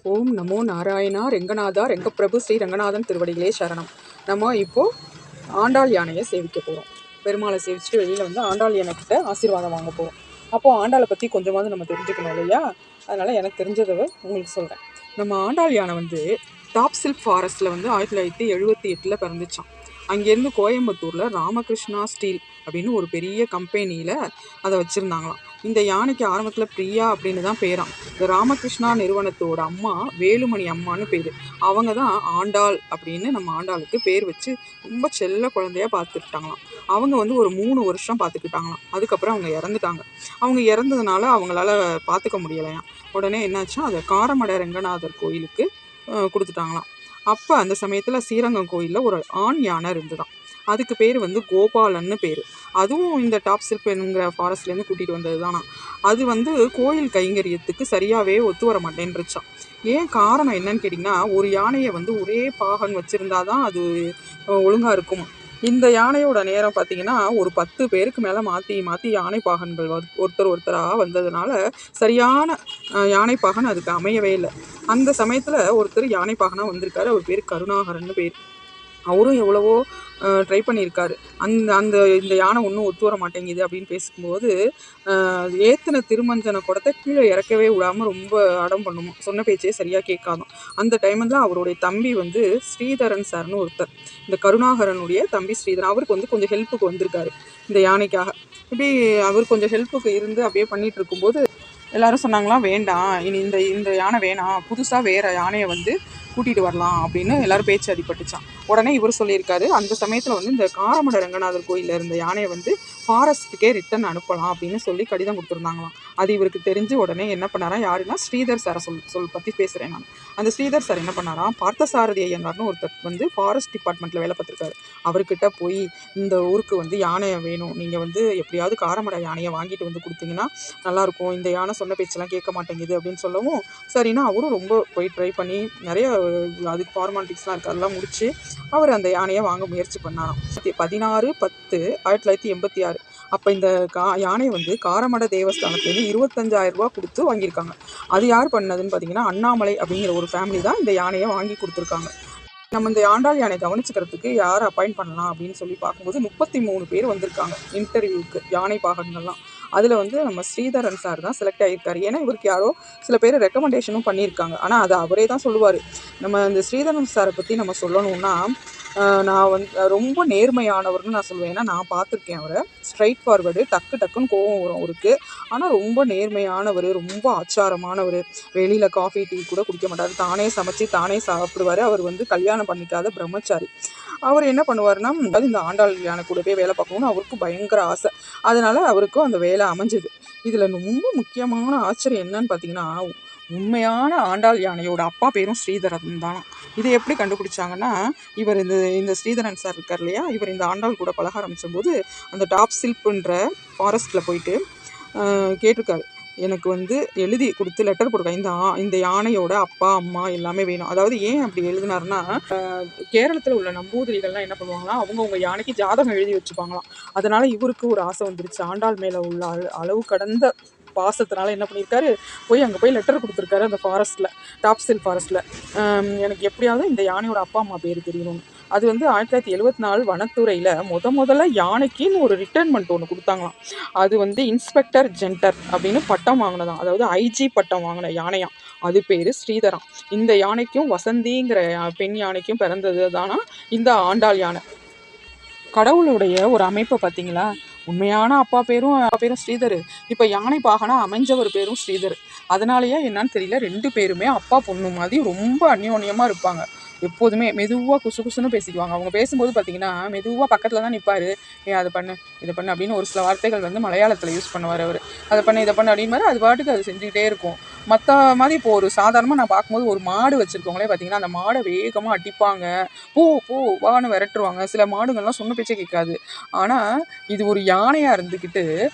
ஓம் நமோ நாராயணா ரெங்கநாதா ரெங்கப்பிரபு ஸ்ரீ ரங்கநாதன் திருவடிகளே சரணம். நம்ம இப்போது ஆண்டாள் யானையை சேவிக்க போகிறோம். பெருமாளை சேவிச்சுட்டு வெளியில் வந்து ஆண்டாள் யானைக்கிட்ட ஆசீர்வாதம் வாங்க போகிறோம். அப்போது ஆண்டாளை பற்றி கொஞ்சமாவது நம்ம தெரிஞ்சுக்கணும் இல்லையா? அதனால் எனக்கு தெரிஞ்சதை உங்களுக்கு சொல்கிறேன். நம்ம ஆண்டாள் யானை வந்து டாப் சில்க் ஃபாரஸ்ட்டில் வந்து 1978 பிறந்துச்சான். அங்கேருந்து கோயம்புத்தூரில் ராமகிருஷ்ணா ஸ்டீல் அப்படின்னு ஒரு பெரிய கம்பெனியில் அதை வச்சுருந்தாங்களாம். இந்த யானைக்கு ஆரம்பத்தில் பிரியா அப்படின்னு தான் பேராம். இந்த ராமகிருஷ்ணா நிறுவனத்தோட அம்மா வேலுமணி அம்மானு பேர். அவங்க தான் ஆண்டாள் அப்படின்னு நம்ம ஆண்டாளுக்கு பேர் வச்சு ரொம்ப செல்ல குழந்தையாக பார்த்துக்கிட்டாங்களாம். அவங்க வந்து ஒரு 3 வருஷம் பார்த்துக்கிட்டாங்களாம். அதுக்கப்புறம் அவங்க இறந்துட்டாங்க. அவங்க இறந்ததுனால அவங்களால பார்த்துக்க முடியலையாம். உடனே என்னாச்சா, அதை காரமட ரெங்கநாதர் கோயிலுக்கு கொடுத்துட்டாங்களாம். அப்போ அந்த சமயத்தில் ஸ்ரீரங்கம் கோயிலில் ஒரு ஆண் யானை இருந்துதான். அதுக்கு பேர் வந்து கோபாலன்னு பேர். அதுவும் இந்த டாப் சில்ப்ங்கிற ஃபாரஸ்ட்லேருந்து கூட்டிகிட்டு வந்தது தானா. அது வந்து கோயில் கைங்கரியத்துக்கு சரியாகவே ஒத்து வர மாட்டேன்ருச்சான். ஏன் காரணம் என்னன்னு கேட்டிங்கன்னா, ஒரு யானையை வந்து ஒரே பாகன் வச்சுருந்தா தான் அது ஒழுங்காக இருக்கும். இந்த யானையோட நேரம் பார்த்திங்கன்னா ஒரு 10 பேருக்கு மேலே மாற்றி மாற்றி யானை பாகன்கள் ஒருத்தராக வந்ததுனால சரியான யானை பாகன் அதுக்கு அமையவே இல்லை. அந்த சமயத்தில் ஒருத்தர் யானை பாகனாக வந்திருக்காரு. அவர் பேர் கருணாகரன்னு பேர். அவரும் எவ்வளவோ ட்ரை பண்ணியிருக்காரு. இந்த யானை ஒன்றும் ஒத்து வர மாட்டேங்குது அப்படின்னு பேசும்போது ஏற்றின திருமஞ்சன குடத்தை கீழே இறக்கவே விடாமல் ரொம்ப அடம் பண்ணுமோ, சொன்ன பேச்சே சரியாக கேட்காதான். அந்த டைமில் அவருடைய தம்பி வந்து ஸ்ரீதரன் சார்னு ஒருத்தர், இந்த கருணாகரனுடைய தம்பி ஸ்ரீதரன், அவருக்கு வந்து கொஞ்சம் ஹெல்ப்புக்கு வந்திருக்காரு இந்த யானைக்காக. இப்படி அவர் கொஞ்சம் ஹெல்ப்புக்கு இருந்து அப்படியே பண்ணிகிட்டு இருக்கும்போது எல்லாரும் சொன்னாங்களாம், வேண்டாம் இனி இந்த யானை வேணாம், புதுசாக வேறு யானையை வந்து கூட்டிகிட்டு வரலாம் அப்படின்னு எல்லாரும் பேச்சு அடிபட்டுச்சான். உடனே இவர் சொல்லியிருக்காரு, அந்த சமயத்தில் வந்து இந்த காரமட ரங்கநாதர் கோயிலில் இருந்த யானையை வந்து ஃபாரஸ்ட்டுக்கே ரிட்டன் அனுப்பலாம் அப்படின்னு சொல்லி கடிதம் கொடுத்துருந்தாங்களாம். அது இவருக்கு தெரிஞ்சு உடனே என்ன பண்ணாரா, யாருன்னா ஸ்ரீதர் சாரை பற்றி பேசுகிறேன் நான். அந்த ஸ்ரீதர் சார் என்ன பண்ணாரா, பார்த்தசாரதி ஐயங்கார்னு ஒருத்தர் வந்து ஃபாரஸ்ட் டிபார்ட்மெண்ட்டில் வேலை பார்த்துருக்காரு. அவர்கிட்ட போய் இந்த ஊருக்கு வந்து யானையை வேணும், நீங்கள் வந்து எப்படியாவது காரமட யானையை வாங்கிட்டு வந்து கொடுத்தீங்கன்னா நல்லாயிருக்கும், இந்த யானை சொன்ன பேச்செல்லாம் கேட்க மாட்டேங்குது அப்படின்னு சொல்லவும் சரின்னா அவரும் ரொம்ப போய் ட்ரை பண்ணி நிறைய அதுக்கு ஃபார்மாலிட்டிஸ்லாம் இருக்குது, அதெல்லாம் முடித்து அவர் அந்த யானையை வாங்க முயற்சி பண்ணாராம். 16/10/1986 அப்போ இந்த யானையை வந்து காரமட தேவஸ்தானத்துலேருந்து 25,000 ரூபா கொடுத்து வாங்கியிருக்காங்க. அது யார் பண்ணதுன்னு பார்த்தீங்கன்னா, அண்ணாமலை அப்படிங்கிற ஒரு ஃபேமிலி தான் இந்த யானையை வாங்கி கொடுத்துருக்காங்க. நம்ம இந்த ஆண்டாள் யானை கவனிச்சுக்கிறதுக்கு யார் அப்பாயிண்ட் பண்ணலாம் அப்படின்னு சொல்லி பார்க்கும்போது 33 பேர் வந்திருக்காங்க இன்டர்வியூக்கு, யானை பாகன்கள்லாம். அதில் வந்து நம்ம ஸ்ரீதரன் சார் தான் செலக்ட் ஆகியிருக்காரு. ஏன்னா இவருக்கு யாரோ சில பேர் ரெக்கமெண்டேஷனும் பண்ணியிருக்காங்க. ஆனால் அதை அவரே தான் சொல்லுவார். நம்ம இந்த ஸ்ரீதரன் சாரை பற்றி நம்ம சொல்லணுன்னா, நான் வந்து ரொம்ப நேர்மையானவர்னு நான் சொல்லுவேன். ஏன்னா நான் பார்த்துருக்கேன் அவரை. ஸ்ட்ரைட் ஃபார்வர்டு, டக்குன்னு கோவம் வரும் அவருக்கு. ஆனால் ரொம்ப நேர்மையானவர், ரொம்ப ஆச்சாரமானவர். வெளியில் காஃபி டீ கூட குடிக்க மாட்டார். தானே சமைச்சு தானே சாப்பிடுவார். அவர் வந்து கல்யாணம் பண்ணிக்காத பிரம்மச்சாரி. அவர் என்ன பண்ணுவார்னா, இந்த ஆண்டாள் யானை கூடவே வேலை பார்க்கணுன்னு அவருக்கு பயங்கர ஆசை. அதனால் அவருக்கும் அந்த வேலை அமைஞ்சுது. இதில் ரொம்ப முக்கியமான ஆச்சரியம் என்னன்னு பார்த்தீங்கன்னா, உண்மையான ஆண்டாள் யானையோட அப்பா பேரும் ஸ்ரீதரன் தானா. இதை எப்படி கண்டுபிடிச்சாங்கன்னா, இவர் இந்த ஸ்ரீதரன் சார் இருக்கார் இல்லையா, இவர் இந்த ஆண்டாள் கூட பழக ஆரம்பிச்சும்போது அந்த டாப் சில்ப்ன்ற ஃபாரஸ்ட்டில் போயிட்டு கேட்டிருக்காரு, எனக்கு வந்து எழுதி கொடுத்து லெட்டர் போட்டிருக்காங்க, இந்த யானையோட அப்பா அம்மா எல்லாமே வேணும். அதாவது ஏன் அப்படி எழுதினாருன்னா, கேரளத்தில் உள்ள நம்பூதிரிகள்லாம் என்ன பண்ணுவாங்கன்னா, அவங்கவுங்க யானைக்கு ஜாதகம் எழுதி வச்சுப்பாங்களாம். அதனால் இவருக்கு ஒரு ஆசை வந்துருச்சு. ஆண்டாள் மேலே உள்ள அளவு கடந்த பாசத்தினால என்ன பண்ணியிருக்காரு, அங்கே போய் லெட்டர் கொடுத்துருக்காரு அந்த ஃபாரஸ்ட்டில், டாப் சில்க் ஃபாரஸ்ட்டில். எனக்கு எப்படியாவது இந்த யானையோட அப்பா அம்மா பேர் தெரியணும்னு. அது வந்து 1974 வனத்துறையில் முதல்ல யானைக்குன்னு ஒரு ரிட்டர்ன்மெண்ட் ஒன்று கொடுத்தாங்களாம். அது வந்து இன்ஸ்பெக்டர் ஜென்டர் அப்படின்னு பட்டம் வாங்கினதான், அதாவது ஐஜி பட்டம் வாங்கின யானையாம். அது பேர் ஸ்ரீதரம். இந்த யானைக்கும் வசந்திங்கிற பெண் யானைக்கும் பிறந்தது தானா இந்த ஆண்டாள் யானை. கடவுளுடைய ஒரு அமைப்பை பார்த்தீங்களா, உண்மையான அப்பா பேரும் ஸ்ரீதர், இப்போ யானை பாகனா அமைஞ்சவர் பேரும் ஸ்ரீதர். அதனாலேயே என்னன்னு தெரியல, 2 பேருமே அப்பா பொண்ணு மாதிரி ரொம்ப அந்யோன்யமாக இருப்பாங்க. எப்போதுமே மெதுவாக குசுன்னு பேசிக்குவாங்க. அவங்க பேசும்போது பார்த்தீங்கன்னா மெதுவாக பக்கத்தில் தான் நிற்பார். அதை பண்ணு இதை பண்ணு அப்படின்னு ஒரு சில வார்த்தைகள் வந்து மலையாளத்தில் யூஸ் பண்ணுவார் அவர். அதை பண்ணு இதை பண்ணு அப்படின்னு மாதிரி அது பாட்டுக்கு அது செஞ்சுக்கிட்டே இருக்கும். மற்ற மாதிரி இப்போ ஒரு சாதாரணமாக நான் பார்க்கும்போது ஒரு மாடு வச்சுருக்கவங்களே பார்த்தீங்கன்னா அந்த மாடை வேகமாக அடிப்பாங்க, போ வான்னு விரட்டுருவாங்க. சில மாடுகள்லாம் சொன்ன பேச்சே கேட்காது. ஆனால் இது ஒரு யானையாக இருந்துக்கிட்டு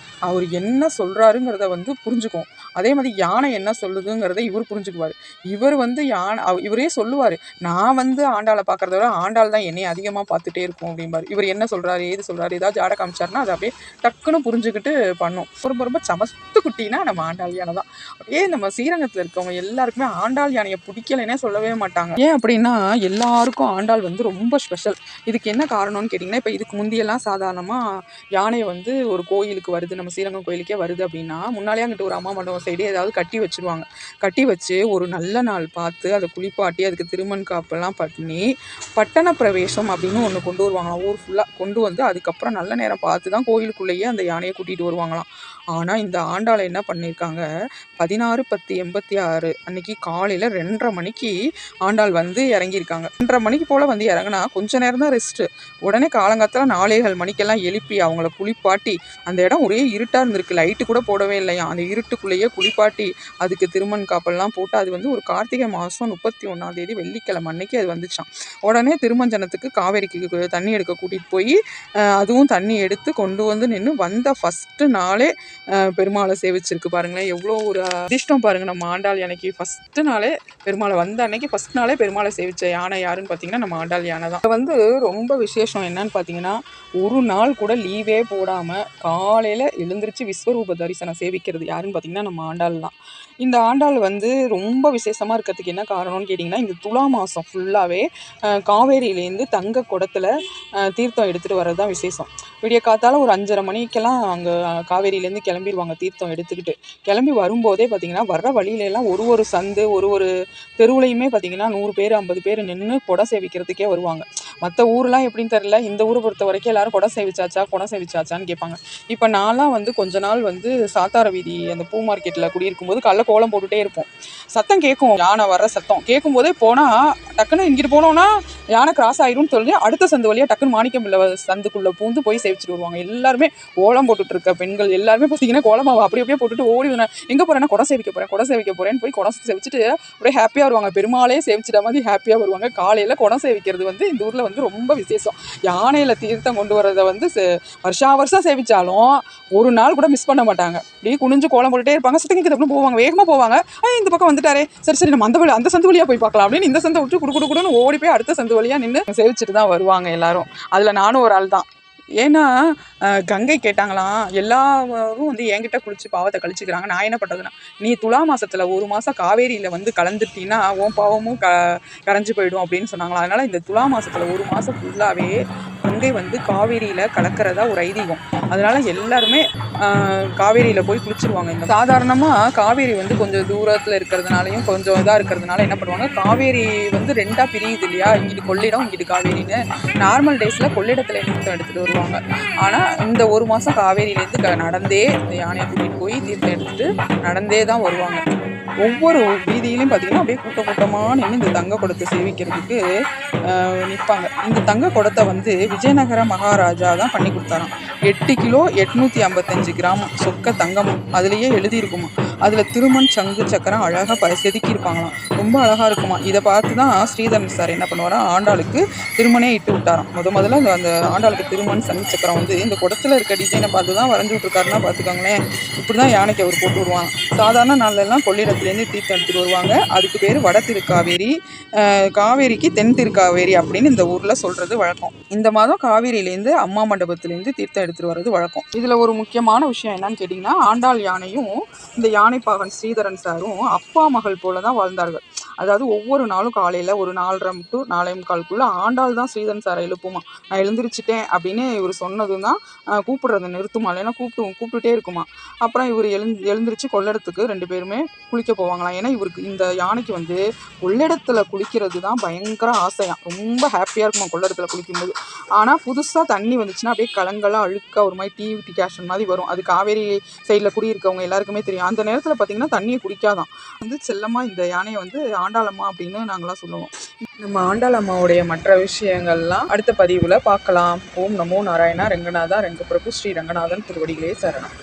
அவர் என்ன சொல்கிறாருங்கிறத வந்து புரிஞ்சுக்கும். அதே மாதிரி யானை என்ன சொல்லுதுங்கிறத இவர் புரிஞ்சுக்குவார். இவர் வந்து இவரே சொல்லுவார், நான் வந்து ஆண்டாளை பார்க்குறத விட ஆண்டாள் தான் என்னை அதிகமாக பார்த்துட்டே இருக்கும் அப்படிம்பார். இவர் என்ன சொல்கிறாரு ஏது சொல்கிறாரு ஏதாவது ஜாட காமிச்சாருன்னா அதை அப்படியே டக்குன்னு புரிஞ்சுக்கிட்டு பண்ணும். ரொம்ப ரொம்ப சமஸ்து குட்டினா நம்ம ஆண்டாள் யானை தான். அப்படியே நம்ம ஸ்ரீரங்கத்தில் இருக்கவங்க எல்லாருக்குமே ஆண்டாள் யானையை பிடிக்கலைன்னே சொல்லவே மாட்டாங்க. ஏன் அப்படின்னா எல்லாருக்கும் ஆண்டாள் வந்து ரொம்ப ஸ்பெஷல். இதுக்கு என்ன காரணம்னு கேட்டிங்கன்னா, இப்போ இதுக்கு முந்தியெல்லாம் சாதாரணமாக யானை வந்து ஒரு கோயிலுக்கு வருது, நம்ம ஸ்ரீரங்கம் கோயிலுக்கே வருது அப்படின்னா முன்னாலே அங்கிட்டு ஒரு அம்மா மண்டபம் சைடு ஏதாவது கட்டி வச்சுருவாங்க. கட்டி வச்சு ஒரு நல்ல நாள் பார்த்து அதை குளிப்பாட்டி அதுக்கு திருமண் காப்பெல்லாம் பண்ணி பட்டண பிரவேசம் அப்படின்னு ஒன்று கொண்டு வருவாங்களாம். ஊர் ஃபுல்லாக கொண்டு வந்து அதுக்கப்புறம் நல்ல நேரம் பார்த்து தான் கோயிலுக்குள்ளேயே அந்த யானையை கூட்டிகிட்டு வருவாங்களாம். ஆனால் இந்த ஆண்டாளை என்ன பண்ணியிருக்காங்க, 16/10/86 அன்னைக்கு காலையில் 2:30 மணிக்கு ஆண்டாள் வந்து இறங்கியிருக்காங்க. 2:30 மணிக்கு போல் வந்து இறங்கினா கொஞ்சம் நேரம் தான் ரெஸ்ட்டு. உடனே காலங்காலத்தில் 4:15 மணிக்கெல்லாம் எழுப்பி அவங்கள குளிப்பாட்டி, அந்த இடம் ஒரே இருட்டாக இருந்திருக்கு, லைட்டு கூட போடவே இல்லையா. அந்த இருட்டுக்குள்ளேயே குளிப்பாட்டி அதுக்கு திருமண் காப்பெல்லாம் போட்டு அது வந்து ஒரு கார்த்திகை மாதம் 31ஆம் தேதி வெள்ளிக்கிழமை அன்னைக்கு அது வந்துச்சான். உடனே திருமஞ்சனத்துக்கு காவேரிக்கு தண்ணி எடுக்க கூட்டிகிட்டு போய் அதுவும் தண்ணி எடுத்து கொண்டு வந்து நின்று வந்த ஃபஸ்ட்டு நாளே பெருமாளை சேவிச்சிருக்கு. பாருங்களேன் எவ்வளோ ஒரு அதிர்ஷ்டம் பாருங்கள். நம்ம ஆண்டாள் யானைக்கு ஃபஸ்ட்டு நாளே பெருமாளை வந்த அன்னைக்கு ஃபஸ்ட் நாளே பெருமாளை சேவிச்ச யானை யாருன்னு பார்த்தீங்கன்னா நம்ம ஆண்டாள் யானை தான். வந்து ரொம்ப விசேஷம் என்னன்னு பார்த்தீங்கன்னா, ஒரு நாள் கூட லீவே போடாமல் காலையில் எழுந்திரிச்சு விஸ்வரூப தரிசனம் சேவிக்கிறது யாருன்னு பார்த்தீங்கன்னா நம்ம ஆண்டாள் தான். இந்த ஆண்டாள் வந்து ரொம்ப விசேஷமாக இருக்கிறதுக்கு என்ன காரணம்னு கேட்டிங்கன்னா, இந்த துலா மாதம் ஃபுல்லாகவே காவேரியிலேருந்து தங்க குடத்தில் தீர்த்தம் எடுத்துகிட்டு வர்றது தான் விசேஷம். விடிய காத்தால் ஒரு 5:30 மணிக்கெல்லாம் அங்கே காவேரியிலேருந்து கிளம்பிடுவாங்க தீர்த்தம் எடுத்துக்கிட்டு. கிளம்பி வரும்போதே பார்த்திங்கன்னா வர்ற வழியிலெல்லாம் ஒரு சந்து ஒரு தெருவுலையுமே பார்த்திங்கன்னா 100 பேர் 50 பேர் நின்று குடம் சேவிக்கிறதுக்கே வருவாங்க. மற்ற ஊரெலாம் எப்படின்னு தெரில, இந்த ஊரை பொறுத்த வரைக்கும் எல்லோரும் குடம் சேவிச்சாச்சான்னு கேட்பாங்க. இப்போ நான்லாம் வந்து கொஞ்ச நாள் வந்து சாத்தார வீதி அந்த பூ மார்க்கெட்டில் குடியிருக்கும்போது காலைல கோலம் போட்டுகிட்டே இருப்போம். சத்தம் கேட்கும், யானை வர்ற சத்தம் கேட்கும்போதே போனால் டக்குன்னு இங்கிட்டு போனோன்னா யானை கிராஸ் ஆகிடும்னு சொல்லி அடுத்த சந்து வழியாக டக்குன்னு மாணிக்கம் பிள்ளை சந்துக்குள்ளே பூந்து போய் சேவிச்சிட்டு வருவாங்க. எல்லாருமே கோலம் போட்டுட்டு இருக்க பெண்கள் எல்லாருமே பார்த்தீங்கன்னா கோலமாவை அப்படியே போட்டுட்டு ஓடி எங்கே போகிறேன்னா குடம் சேவிக்க போகிறேன்னு போய் குடம் சேவிச்சுட்டு அப்படியே ஹாப்பியாக வருவாங்க. பெருமாளே சேவிச்சிட்ட மாதிரி ஹாப்பியாக வருவாங்க. காலையில் குடம் சேவிக்கிறது வந்து இந்த ஊரில் வந்து ரொம்ப விசேஷம். யானையில் தீர்த்தம் கொண்டு வரதை வந்து வருஷம் சேவிச்சாலும் ஒரு நாள் கூட மிஸ் பண்ண மாட்டாங்க. அப்படியே குனிஞ்சு கோலம் போட்டுட்டே இருப்பாங்க. சத்தம் போவாங்க, வேகமாக போவாங்க. இந்த பக்கம் வந்துட்டாரே, சரி நம்ம அந்த சந்து வழியாக போய் பார்க்கலாம் அப்படின்னு இந்த சந்தை விட்டு குடுக்குன்னு ஓடி போய் அடுத்த சந்து வழியாக நின்று சேவிச்சுட்டு தான் வருவாங்க எல்லாரும். அதில் நானும் ஒரு ஆள் தான். ஏன்னா கங்கை கேட்டாங்களாம், எல்லாரும் வந்து என்கிட்ட குளிச்சு பாவத்தை கழிச்சுக்கிறாங்க, நான் என்ன பண்ணுறதுன்னா, நீ துலா மாதத்தில் 1 மாதம் காவேரியில் வந்து கலந்துட்டீங்கன்னா உன் பாவமும் கரைஞ்சி போயிடும் அப்படின்னு சொன்னாங்களாம். அதனால் இந்த துலா மாதத்தில் 1 மாதம் ஃபுல்லாகவே கங்கை வந்து காவேரியில் கலக்கிறதா ஒரு ஐதீகம். அதனால் எல்லாருமே காவேரியில் போய் குளிச்சுருவாங்க. இந்த சாதாரணமாக காவேரி வந்து கொஞ்சம் தூரத்தில் இருக்கிறதுனாலையும் கொஞ்சம் இதாக இருக்கிறதுனால என்ன பண்ணுவாங்க, காவேரி வந்து 2ஆக பிரியுது இல்லையா, இங்கிட்டு கொள்ளிடம் இங்கிட்டு காவேரின்னு. நார்மல் டேஸில் கொள்ளிடத்தில் தீர்த்தம் எடுத்துகிட்டு வருவாங்க. ஆனால் இந்த 1 மாதம் காவேரியிலேருந்து நடந்தே இந்த யானையை கூட்டிகிட்டு போய் தீர்த்தம் எடுத்துகிட்டு நடந்தே தான் வருவாங்க. ஒவ்வொரு வீதியிலையும் பார்த்திங்கன்னா அப்படியே கூட்டமாக நின்று இந்த தங்க குடத்தை சேவிக்கிறதுக்கு நிற்பாங்க. இந்த தங்க குடத்தை வந்து விஜயநகர மகாராஜா தான் பண்ணி கொடுத்தாராம். 8 கிலோ 855 கிராம் சொக்க தங்கமும் அதுலேயே எழுதியிருக்குமா. அதில் திருமண் சங்கு சக்கரம் அழகாக செதுக்கியிருப்பாங்களாம். ரொம்ப அழகாக இருக்குமா. இதை பார்த்து தான் ஸ்ரீதரன் சார் என்ன பண்ணுவாராம், ஆண்டாளுக்கு திருமணே இட்டு விட்டாராம். முதல்ல அந்த ஆண்டாளுக்கு திருமண் சங்கு சக்கரம் வந்து இந்த குடத்தில் இருக்க டிசைனை பார்த்து தான் வரைஞ்சி விட்ருக்காருன்னா பார்த்துக்கோங்களேன். இப்படி தான் யானைக்கு அவர் போட்டு வருவாங்க. சாதாரண நாள்லாம் கொள்ளிடத்துலேருந்து தீர்த்தம் எடுத்துகிட்டு வருவாங்க. அதுக்கு பேர் வட திருக்காவேரி, காவேரிக்கு தென் திருக்காவேரி அப்படின்னு இந்த ஊரில் சொல்கிறது வழக்கம். இந்த மாதம் காவேரியிலேருந்து அம்மா மண்டபத்துலேருந்து தீர்த்தம் எடுத்துகிட்டு வர்றது வழக்கம். இதில் ஒரு முக்கியமான விஷயம் என்னன்னு கேட்டிங்கன்னா, ஆண்டாள் யானையும் இந்த யானைப்பாகன் ஸ்ரீதரன் சாரும் அப்பா மகள் போல தான் வாழ்ந்தார்கள். அதாவது ஒவ்வொரு நாளும் காலையில் ஒரு 4:30 to 4:45 ஆண்டாள் தான் ஸ்ரீதரன் சாரை எழுப்புமா. நான் எழுந்திரிச்சிட்டேன் அப்படின்னு இவர் சொன்னதும் தான் கூப்பிடுறத நிறுத்துமா, இல்லைன்னா கூப்பிட்டுட்டே இருக்குமா. அப்புறம் இவர் எழுந்திரிச்சு கொள்ளிடத்துக்கு 2 பேருமே குளிக்க போவாங்களாம். ஏன்னா இவருக்கு இந்த யானைக்கு வந்து கொள்ளிடத்தில் குளிக்கிறது தான் பயங்கர ஆசையாக, ரொம்ப ஹாப்பியாக இருக்குமா கொள்ளிடத்தில் குளிக்கும்போது. ஆனால் புதுசாக தண்ணி வந்துச்சுன்னா அப்படியே கலங்களாக அழுக்காக ஒரு மாதிரி டிகாஷன் மாதிரி வரும். அது காவேரி சைடில் குடியிருக்கவங்க எல்லாருக்குமே தெரியும். அந்த நேரத்தில் பார்த்திங்கன்னா தண்ணியை குடிக்காதான் வந்து செல்லமாக இந்த யானையை வந்து ஆண்டாளம்மா அப்படின்னு நாங்களாம் சொல்லுவோம். நம்ம ஆண்டாளம்மாவுடைய மற்ற விஷயங்கள்லாம் அடுத்த பதிவில் பார்க்கலாம். ஓம் நமோ நாராயணா. ரங்கநாதா ரங்கப்பிரபு ஸ்ரீ ரங்கநாதன் திருவடிகளே சரணம்.